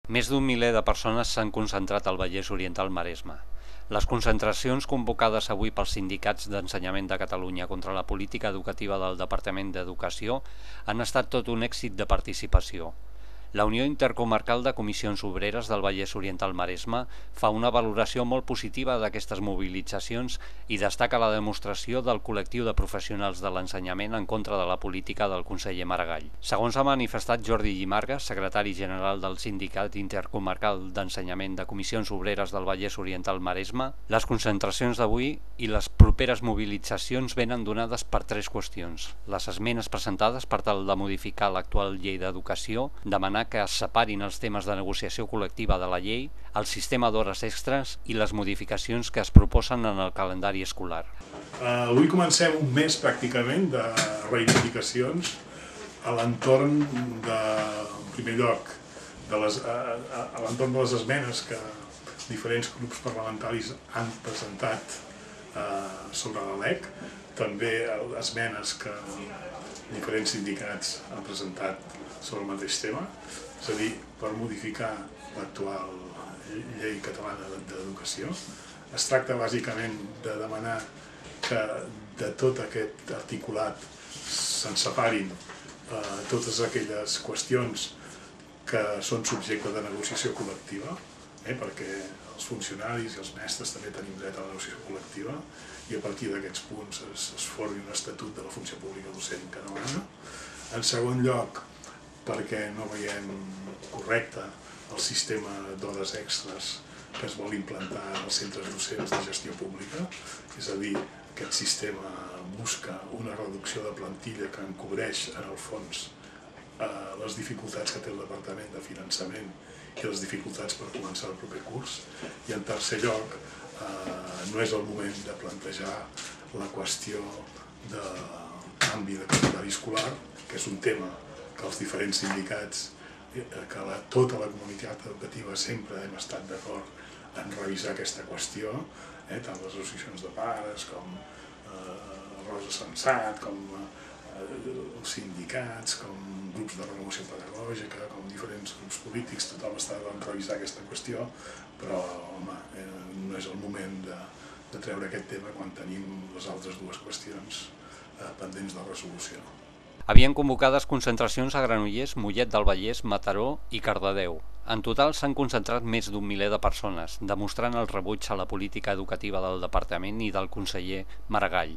Més d'un miler de persones s'han concentrat al Vallès Oriental Maresme. Les concentracions convocades avui pels sindicats d'ensenyament de Catalunya contra la política educativa del Departament d'Educació han estat tot un èxit de participació. La Unió Intercomarcal de Comissions Obreres del Vallès Oriental Maresme fa una valoració molt positiva d'aquestes mobilitzacions i destaca la demostració del col·lectiu de professionals de l'ensenyament en contra de la política del conseller Maragall. Segons ha manifestat Jordi Llimarga, secretari general del Sindicat Intercomarcal d'Ensenyament de Comissions Obreres del Vallès Oriental Maresme, les concentracions d'avui i les properes mobilitzacions venen donades per tres qüestions: les esmenes presentades per tal de modificar l'actual llei d'educació, demanar que es separin els temes de negociació col·lectiva de la llei, el sistema d'hores extres i les modificacions que es proposen en el calendari escolar. Avui comencem un mes pràcticament de reivindicacions a l'entorn de, en primer lloc, a l'entorn de les esmenes que diferents grups parlamentaris han presentat sobre la LEC, també esmenes que diferents sindicats han presentat sobre el mateix tema, és a dir, per modificar l'actual llei catalana d'educació. Es tracta bàsicament de demanar que de tot aquest articulat se'n separin totes aquelles qüestions que són subjecte de negociació col·lectiva, perquè els funcionaris i els mestres també tenim dret a la negociació col·lectiva, i a partir d'aquests punts es formi un estatut de la funció pública docent catalana. En segon lloc, perquè no veiem correcte el sistema d'hores extres que es vol implantar als centres docents de gestió pública, és a dir, aquest sistema busca una reducció de plantilla que encobreix, en el fons, les dificultats que té el Departament de Finançament i les dificultats per començar el proper curs. I en tercer lloc, no és el moment de plantejar la qüestió de canvi de calendari escolar, que és un tema que els diferents sindicats, que tota la comunitat educativa sempre hem estat d'acord en revisar aquesta qüestió, tant les associacions de pares com Rosa Sensat, com els sindicats, com grups de renovació pedagògica, com diferents grups polítics, tothom està en revisar aquesta qüestió, però home, no és el moment de treure aquest tema quan tenim les altres dues qüestions pendents de resolució. Havien convocades concentracions a Granollers, Mollet del Vallès, Mataró i Cardedeu. En total s'han concentrat més d'un miler de persones, demostrant el rebuig a la política educativa del departament i del conseller Maragall.